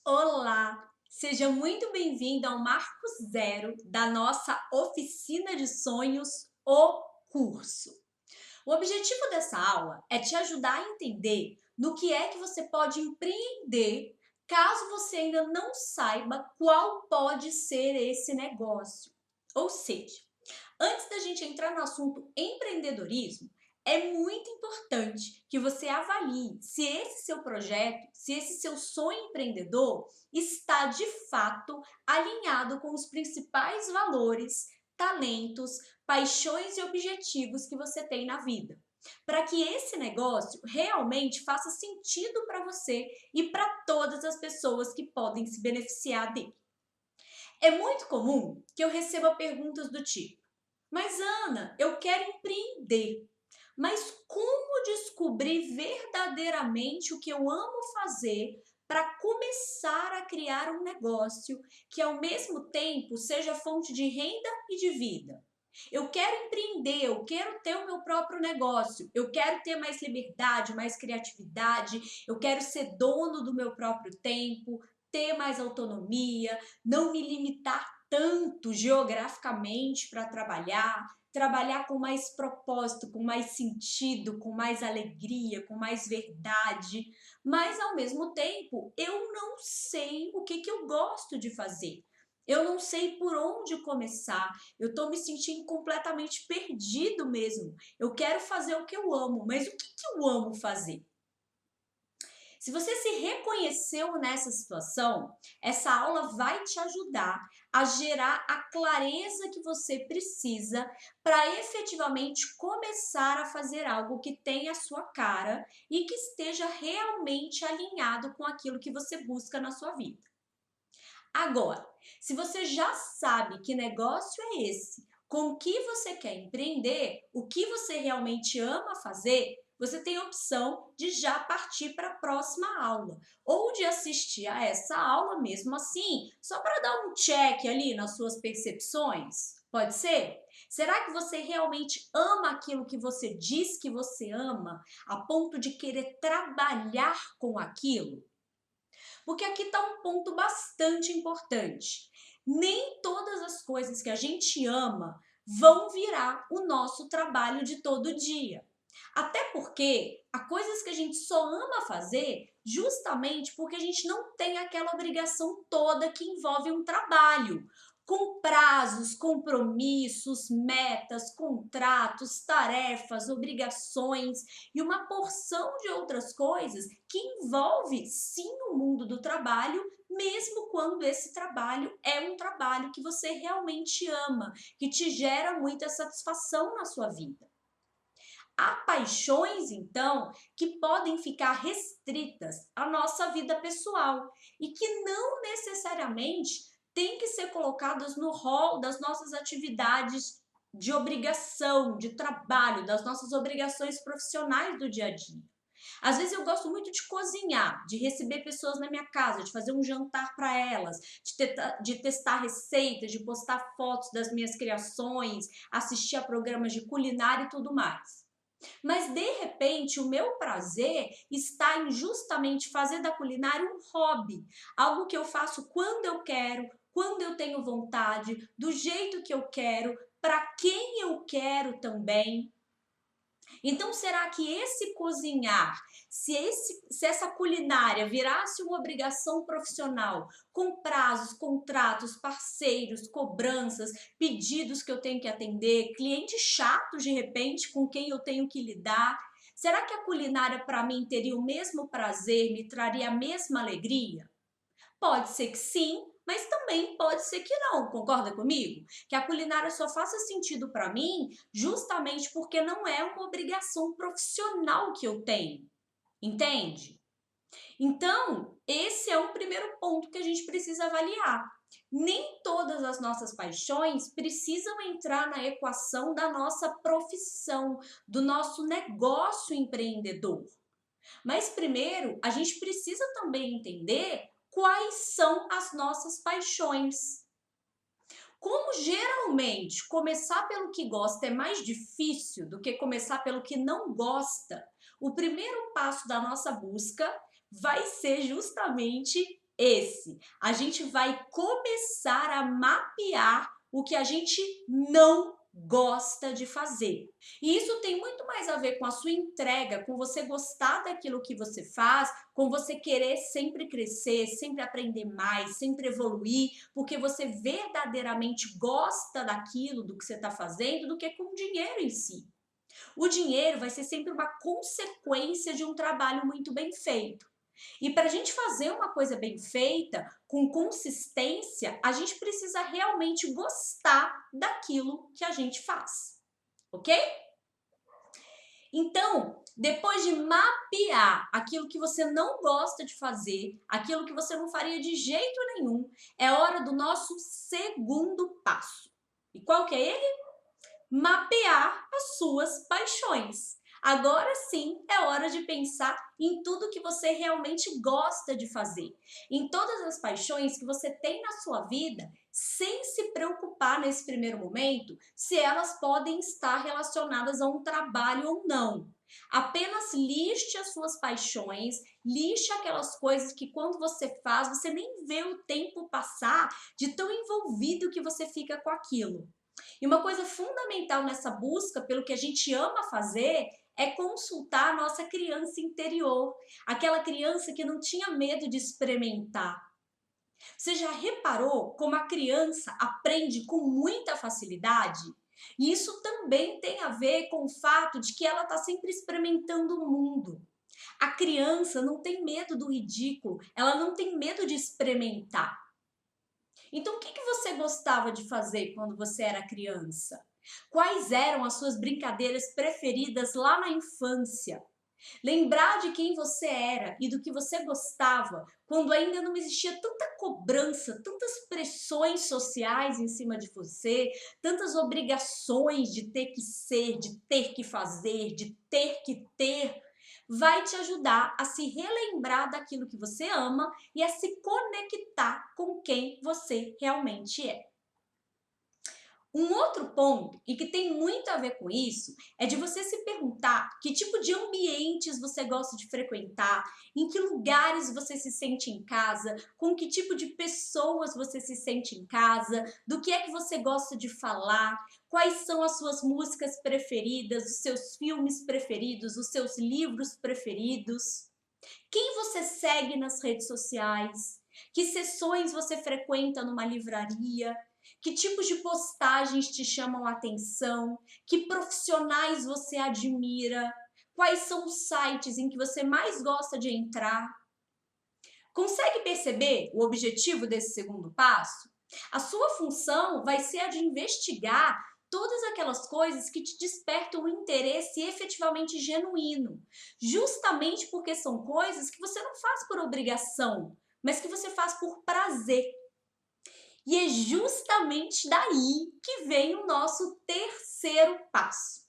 Olá, seja muito bem-vindo ao Marco Zero da nossa oficina de sonhos, o curso. O objetivo dessa aula é te ajudar a entender no que é que você pode empreender caso você ainda não saiba qual pode ser esse negócio. Ou seja, antes da gente entrar no assunto empreendedorismo, é muito importante que você avalie se esse seu projeto, se esse seu sonho empreendedor está de fato alinhado com os principais valores, talentos, paixões e objetivos que você tem na vida. Para que esse negócio realmente faça sentido para você e para todas as pessoas que podem se beneficiar dele. É muito comum que eu receba perguntas do tipo: mas Ana, eu quero empreender. Mas como descobrir verdadeiramente o que eu amo fazer para começar a criar um negócio que ao mesmo tempo seja fonte de renda e de vida? Eu quero empreender, eu quero ter o meu próprio negócio, eu quero ter mais liberdade, mais criatividade, eu quero ser dono do meu próprio tempo, ter mais autonomia, não me limitar tanto geograficamente para trabalhar com mais propósito, com mais sentido, com mais alegria, com mais verdade, mas ao mesmo tempo eu não sei o que eu gosto de fazer. Eu não sei por onde começar. Eu estou me sentindo completamente perdido mesmo. Eu quero fazer o que eu amo, mas o que eu amo fazer? Se você se reconheceu nessa situação, essa aula vai te ajudar a gerar a clareza que você precisa para efetivamente começar a fazer algo que tenha a sua cara e que esteja realmente alinhado com aquilo que você busca na sua vida. Agora, se você já sabe que negócio é esse, com o que você quer empreender, o que você realmente ama fazer, você tem a opção de já partir para a próxima aula ou de assistir a essa aula mesmo assim, só para dar um check ali nas suas percepções. Pode ser? Será que você realmente ama aquilo que você diz que você ama, a ponto de querer trabalhar com aquilo? Porque aqui está um ponto bastante importante. Nem todas as coisas que a gente ama vão virar o nosso trabalho de todo dia. Até porque há coisas que a gente só ama fazer justamente porque a gente não tem aquela obrigação toda que envolve um trabalho, com prazos, compromissos, metas, contratos, tarefas, obrigações e uma porção de outras coisas que envolve sim o mundo do trabalho, mesmo quando esse trabalho é um trabalho que você realmente ama, que te gera muita satisfação na sua vida. Há paixões, então, que podem ficar restritas à nossa vida pessoal e que não necessariamente têm que ser colocadas no rol das nossas atividades de obrigação, de trabalho, das nossas obrigações profissionais do dia a dia. Às vezes eu gosto muito de cozinhar, de receber pessoas na minha casa, de fazer um jantar para elas, de testar receitas, de postar fotos das minhas criações, assistir a programas de culinária e tudo mais. Mas de repente o meu prazer está em justamente fazer da culinária um hobby, algo que eu faço quando eu quero, quando eu tenho vontade, do jeito que eu quero, para quem eu quero também. Então, será que esse cozinhar, se essa culinária virasse uma obrigação profissional, com prazos, contratos, parceiros, cobranças, pedidos que eu tenho que atender, clientes chatos de repente com quem eu tenho que lidar, será que a culinária para mim teria o mesmo prazer, me traria a mesma alegria? Pode ser que sim, mas também pode ser que não, concorda comigo? Que a culinária só faça sentido para mim justamente porque não é uma obrigação profissional que eu tenho, entende? Então, esse é um primeiro ponto que a gente precisa avaliar. Nem todas as nossas paixões precisam entrar na equação da nossa profissão, do nosso negócio empreendedor. Mas primeiro, a gente precisa também entender quais são as nossas paixões. Como geralmente começar pelo que gosta é mais difícil do que começar pelo que não gosta, o primeiro passo da nossa busca vai ser justamente esse. A gente vai começar a mapear o que a gente não gosta de fazer. E isso tem muito mais a ver com a sua entrega, com você gostar daquilo que você faz, com você querer sempre crescer, sempre aprender mais, sempre evoluir, porque você verdadeiramente gosta daquilo, do que você está fazendo, do que com o dinheiro em si. O dinheiro vai ser sempre uma consequência de um trabalho muito bem feito. E para a gente fazer uma coisa bem feita, com consistência, a gente precisa realmente gostar daquilo que a gente faz, ok? Então, depois de mapear aquilo que você não gosta de fazer, aquilo que você não faria de jeito nenhum, é hora do nosso segundo passo. E qual que é ele? Mapear as suas paixões. Agora sim é hora de pensar em tudo que você realmente gosta de fazer, em todas as paixões que você tem na sua vida, sem se preocupar nesse primeiro momento se elas podem estar relacionadas a um trabalho ou não. Apenas liste as suas paixões, liste aquelas coisas que quando você faz, você nem vê o tempo passar de tão envolvido que você fica com aquilo. E uma coisa fundamental nessa busca pelo que a gente ama fazer é consultar a nossa criança interior, aquela criança que não tinha medo de experimentar. Você já reparou como a criança aprende com muita facilidade? E isso também tem a ver com o fato de que ela está sempre experimentando o mundo. A criança não tem medo do ridículo, ela não tem medo de experimentar. Então, o que você gostava de fazer quando você era criança? Quais eram as suas brincadeiras preferidas lá na infância? Lembrar de quem você era e do que você gostava quando ainda não existia tanta cobrança, tantas pressões sociais em cima de você, tantas obrigações de ter que ser, de ter que fazer, de ter que ter, vai te ajudar a se relembrar daquilo que você ama e a se conectar com quem você realmente é. Um outro ponto, e que tem muito a ver com isso, é de você se perguntar que tipo de ambientes você gosta de frequentar, em que lugares você se sente em casa, com que tipo de pessoas você se sente em casa, do que é que você gosta de falar, quais são as suas músicas preferidas, os seus filmes preferidos, os seus livros preferidos, quem você segue nas redes sociais, que sessões você frequenta numa livraria, que tipos de postagens te chamam a atenção? Que profissionais você admira? Quais são os sites em que você mais gosta de entrar? Consegue perceber o objetivo desse segundo passo? A sua função vai ser a de investigar todas aquelas coisas que te despertam um interesse efetivamente genuíno, justamente porque são coisas que você não faz por obrigação, mas que você faz por prazer. E é justamente daí que vem o nosso terceiro passo.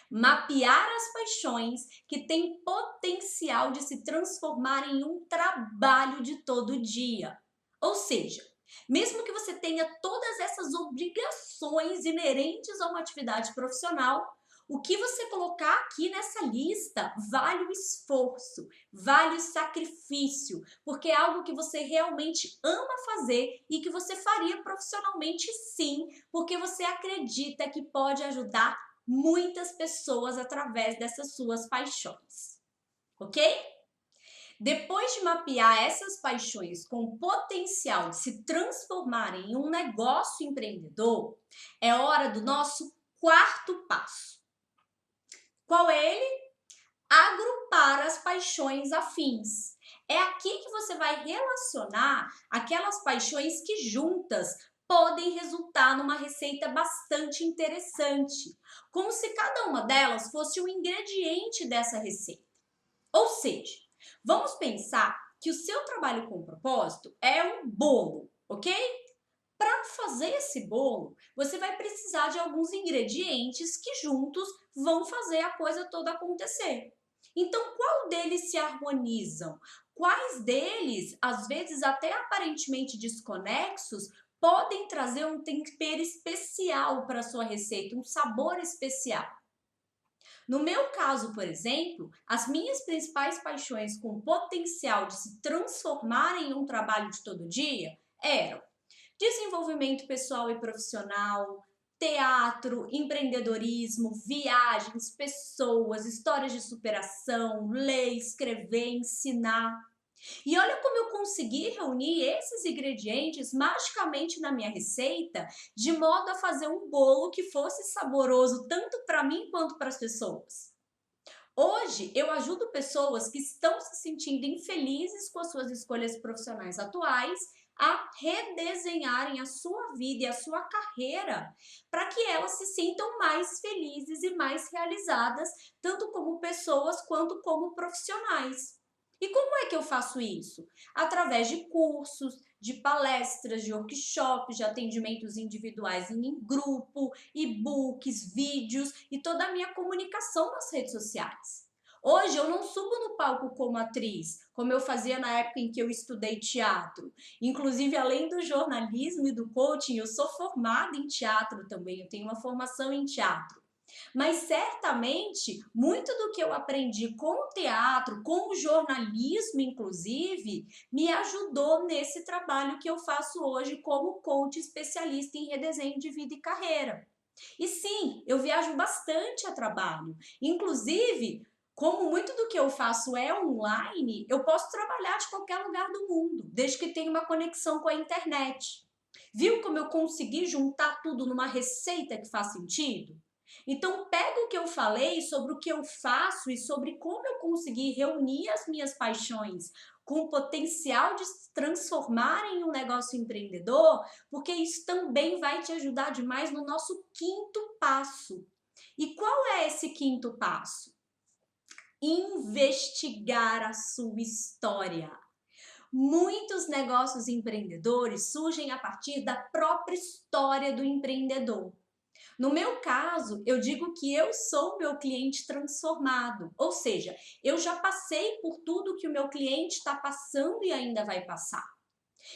Mapear as paixões que têm potencial de se transformar em um trabalho de todo dia. Ou seja, mesmo que você tenha todas essas obrigações inerentes a uma atividade profissional, o que você colocar aqui nessa lista vale o esforço, vale o sacrifício, porque é algo que você realmente ama fazer e que você faria profissionalmente sim, porque você acredita que pode ajudar muitas pessoas através dessas suas paixões, ok? Depois de mapear essas paixões com potencial de se transformarem em um negócio empreendedor, é hora do nosso quarto passo. Qual é ele? Agrupar as paixões afins. É aqui que você vai relacionar aquelas paixões que juntas podem resultar numa receita bastante interessante, como se cada uma delas fosse um ingrediente dessa receita. Ou seja, vamos pensar que o seu trabalho com propósito é um bolo, ok? Para fazer esse bolo, você vai precisar de alguns ingredientes que juntos vão fazer a coisa toda acontecer. Então, qual deles se harmonizam? Quais deles, às vezes até aparentemente desconexos, podem trazer um tempero especial para a sua receita, um sabor especial? No meu caso, por exemplo, as minhas principais paixões com potencial de se transformar em um trabalho de todo dia eram desenvolvimento pessoal e profissional, teatro, empreendedorismo, viagens, pessoas, histórias de superação, ler, escrever, ensinar. E olha como eu consegui reunir esses ingredientes magicamente na minha receita, de modo a fazer um bolo que fosse saboroso tanto para mim quanto para as pessoas. Hoje, eu ajudo pessoas que estão se sentindo infelizes com as suas escolhas profissionais atuais a redesenharem a sua vida e a sua carreira para que elas se sintam mais felizes e mais realizadas, tanto como pessoas quanto como profissionais. E como é que eu faço isso? Através de cursos, de palestras, de workshops, de atendimentos individuais em grupo, e-books, vídeos e toda a minha comunicação nas redes sociais. Hoje eu não subo no palco como atriz, como eu fazia na época em que eu estudei teatro. Inclusive, além do jornalismo e do coaching, eu sou formada em teatro também, eu tenho uma formação em teatro. Mas certamente, muito do que eu aprendi com o teatro, com o jornalismo, inclusive, me ajudou nesse trabalho que eu faço hoje como coach especialista em redesenho de vida e carreira. E sim, eu viajo bastante a trabalho. Inclusive, como muito do que eu faço é online, eu posso trabalhar de qualquer lugar do mundo, desde que tenha uma conexão com a internet. Viu como eu consegui juntar tudo numa receita que faz sentido? Então, pega o que eu falei sobre o que eu faço e sobre como eu consegui reunir as minhas paixões com o potencial de se transformar em um negócio empreendedor, porque isso também vai te ajudar demais no nosso quinto passo. E qual é esse quinto passo? Investigar a sua história. Muitos negócios empreendedores surgem a partir da própria história do empreendedor. No meu caso, eu digo que eu sou o meu cliente transformado, ou seja, eu já passei por tudo que o meu cliente está passando e ainda vai passar.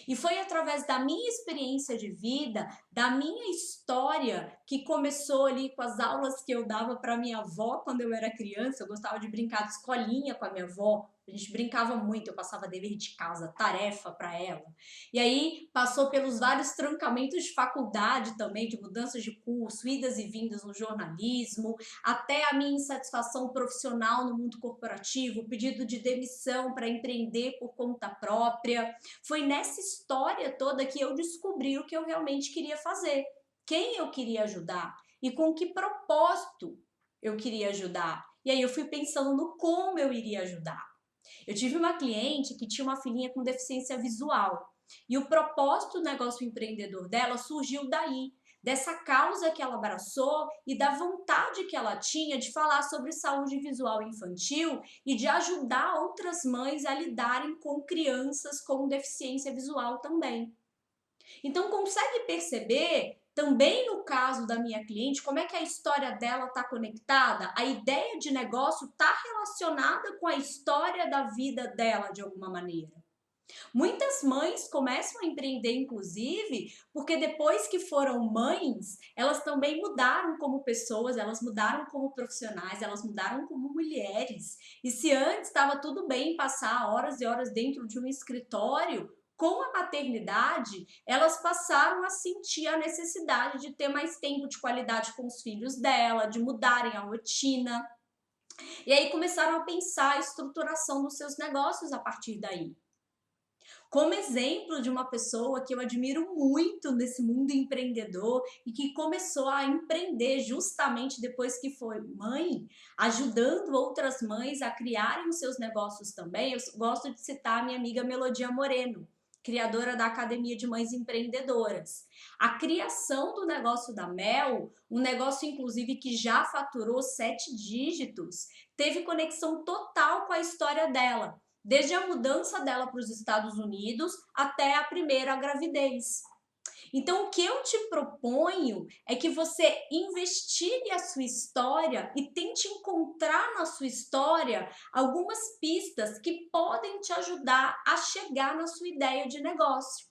E foi através da minha experiência de vida, da minha história, que começou ali com as aulas que eu dava para minha avó quando eu era criança. Eu gostava de brincar de escolinha com a minha avó. A gente brincava muito, eu passava dever de casa, tarefa para ela. E aí passou pelos vários trancamentos de faculdade também, de mudanças de curso, idas e vindas no jornalismo, até a minha insatisfação profissional no mundo corporativo, pedido de demissão para empreender por conta própria. Foi nessa história toda que eu descobri o que eu realmente queria fazer, quem eu queria ajudar e com que propósito eu queria ajudar. E aí eu fui pensando no como eu iria ajudar. Eu tive uma cliente que tinha uma filhinha com deficiência visual e o propósito do negócio empreendedor dela surgiu daí, dessa causa que ela abraçou e da vontade que ela tinha de falar sobre saúde visual infantil e de ajudar outras mães a lidarem com crianças com deficiência visual também. Então, consegue perceber, também no caso da minha cliente, como é que a história dela está conectada? A ideia de negócio está relacionada com a história da vida dela, de alguma maneira. Muitas mães começam a empreender, inclusive, porque depois que foram mães, elas também mudaram como pessoas, elas mudaram como profissionais, elas mudaram como mulheres. E se antes estava tudo bem passar horas e horas dentro de um escritório, com a maternidade, elas passaram a sentir a necessidade de ter mais tempo de qualidade com os filhos dela, de mudarem a rotina. E aí começaram a pensar a estruturação dos seus negócios a partir daí. Como exemplo de uma pessoa que eu admiro muito nesse mundo empreendedor e que começou a empreender justamente depois que foi mãe, ajudando outras mães a criarem os seus negócios também, eu gosto de citar a minha amiga Melodia Moreno, criadora da Academia de Mães Empreendedoras. A criação do negócio da Mel, um negócio inclusive que já faturou 7 dígitos, teve conexão total com a história dela, desde a mudança dela para os Estados Unidos até a primeira gravidez. Então, o que eu te proponho é que você investigue a sua história e tente encontrar na sua história algumas pistas que podem te ajudar a chegar na sua ideia de negócio.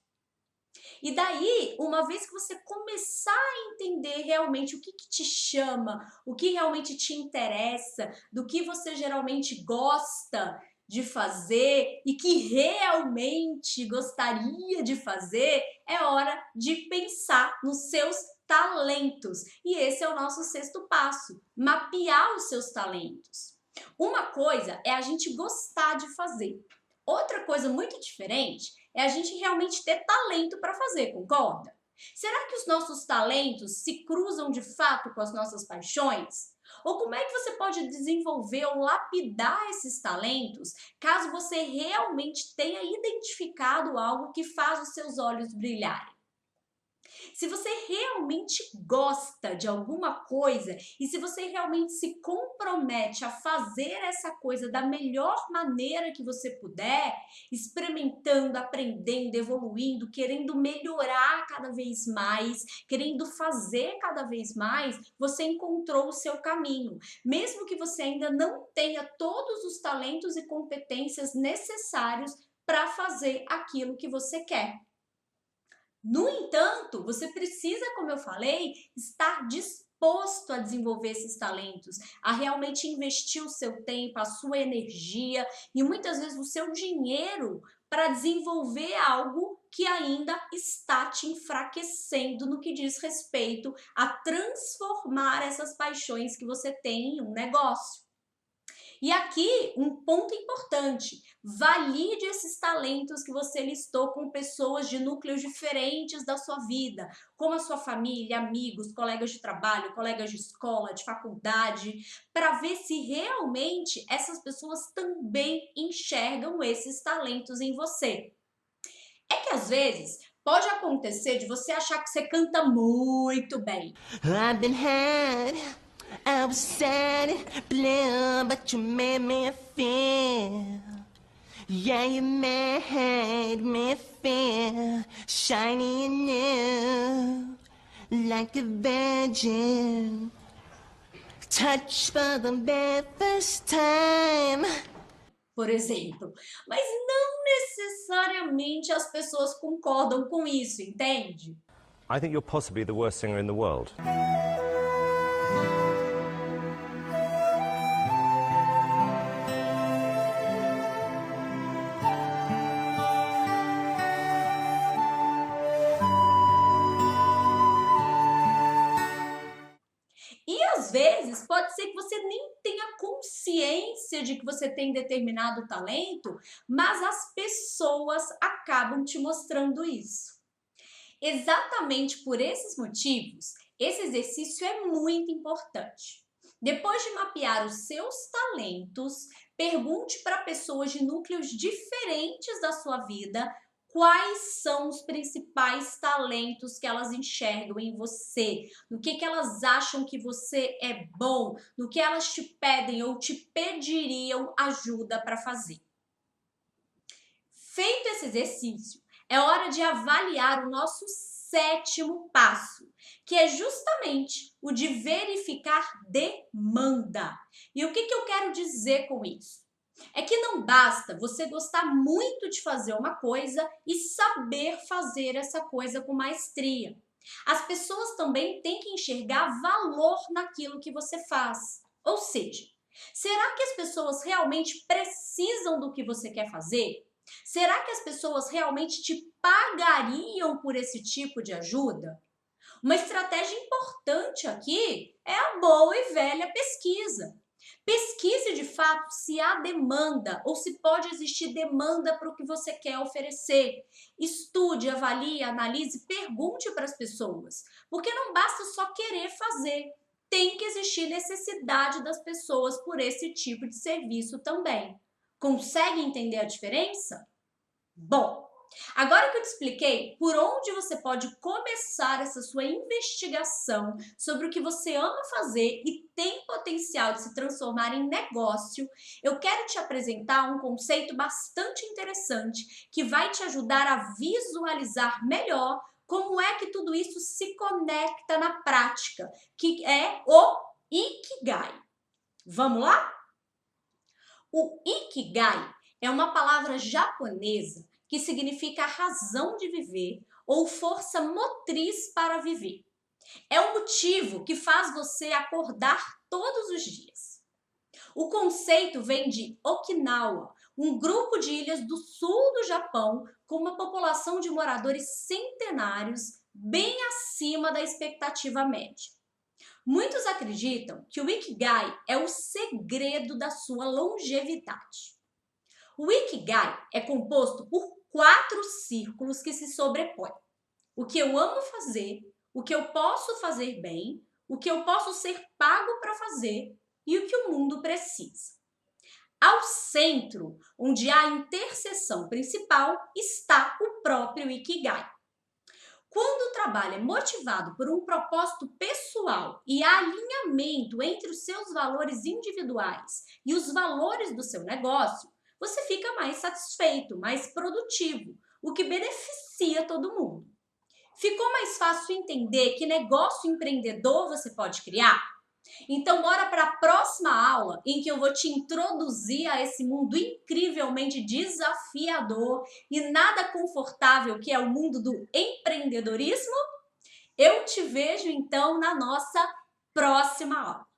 E daí, uma vez que você começar a entender realmente o que te chama, o que realmente te interessa, do que você geralmente gosta de fazer e que realmente gostaria de fazer, é hora de pensar nos seus talentos. E esse é o nosso sexto passo: mapear os seus talentos. Uma coisa é a gente gostar de fazer. Outra coisa muito diferente é a gente realmente ter talento para fazer, concorda? Será que os nossos talentos se cruzam de fato com as nossas paixões? Ou como é que você pode desenvolver ou lapidar esses talentos caso você realmente tenha identificado algo que faz os seus olhos brilharem? Se você realmente gosta de alguma coisa e se você realmente se compromete a fazer essa coisa da melhor maneira que você puder, experimentando, aprendendo, evoluindo, querendo melhorar cada vez mais, querendo fazer cada vez mais, você encontrou o seu caminho. Mesmo que você ainda não tenha todos os talentos e competências necessários para fazer aquilo que você quer. No entanto, você precisa, como eu falei, estar disposto a desenvolver esses talentos, a realmente investir o seu tempo, a sua energia e muitas vezes o seu dinheiro para desenvolver algo que ainda está te enfraquecendo no que diz respeito a transformar essas paixões que você tem em um negócio. E aqui, um ponto importante: valide esses talentos que você listou com pessoas de núcleos diferentes da sua vida, como a sua família, amigos, colegas de trabalho, colegas de escola, de faculdade, para ver se realmente essas pessoas também enxergam esses talentos em você. É que às vezes pode acontecer de você achar que você canta muito bem. I've been had, I was sad, blue, but you made me feel. Yeah, you made me feel shiny and new, like a virgin. Touch for the very first time. Por exemplo, mas não necessariamente as pessoas concordam com isso, entende? I think you're possibly the worst singer in the world. E às vezes pode ser que você nem tenha consciência de que você tem determinado talento, mas as pessoas acabam te mostrando isso. Exatamente por esses motivos, esse exercício é muito importante. Depois de mapear os seus talentos, pergunte para pessoas de núcleos diferentes da sua vida quais são os principais talentos que elas enxergam em você, no que elas acham que você é bom, no que elas te pedem ou te pediriam ajuda para fazer. Feito esse exercício, é hora de avaliar o nosso sétimo passo, que é justamente o de verificar demanda. E o que eu quero dizer com isso? É que não basta você gostar muito de fazer uma coisa e saber fazer essa coisa com maestria. As pessoas também têm que enxergar valor naquilo que você faz. Ou seja, será que as pessoas realmente precisam do que você quer fazer? Será que as pessoas realmente te pagariam por esse tipo de ajuda? Uma estratégia importante aqui é a boa e velha pesquisa. Pesquise de fato se há demanda ou se pode existir demanda para o que você quer oferecer. Estude, avalie, analise, pergunte para as pessoas, porque não basta só querer fazer. Tem que existir necessidade das pessoas por esse tipo de serviço também. Consegue entender a diferença? Bom, agora que eu te expliquei por onde você pode começar essa sua investigação sobre o que você ama fazer e tem potencial de se transformar em negócio, eu quero te apresentar um conceito bastante interessante que vai te ajudar a visualizar melhor como é que tudo isso se conecta na prática, que é o Ikigai. Vamos lá? O Ikigai é uma palavra japonesa que significa razão de viver ou força motriz para viver. É o motivo que faz você acordar todos os dias. O conceito vem de Okinawa, um grupo de ilhas do sul do Japão com uma população de moradores centenários bem acima da expectativa média. Muitos acreditam que o Ikigai é o segredo da sua longevidade. O Ikigai é composto por 4 círculos que se sobrepõem. O que eu amo fazer, o que eu posso fazer bem, o que eu posso ser pago para fazer e o que o mundo precisa. Ao centro, onde há a interseção principal, está o próprio Ikigai. Quando o trabalho é motivado por um propósito pessoal e há alinhamento entre os seus valores individuais e os valores do seu negócio, você fica mais satisfeito, mais produtivo, o que beneficia todo mundo. Ficou mais fácil entender que negócio empreendedor você pode criar? Então, bora para a próxima aula em que eu vou te introduzir a esse mundo incrivelmente desafiador e nada confortável que é o mundo do empreendedorismo. Eu te vejo então na nossa próxima aula.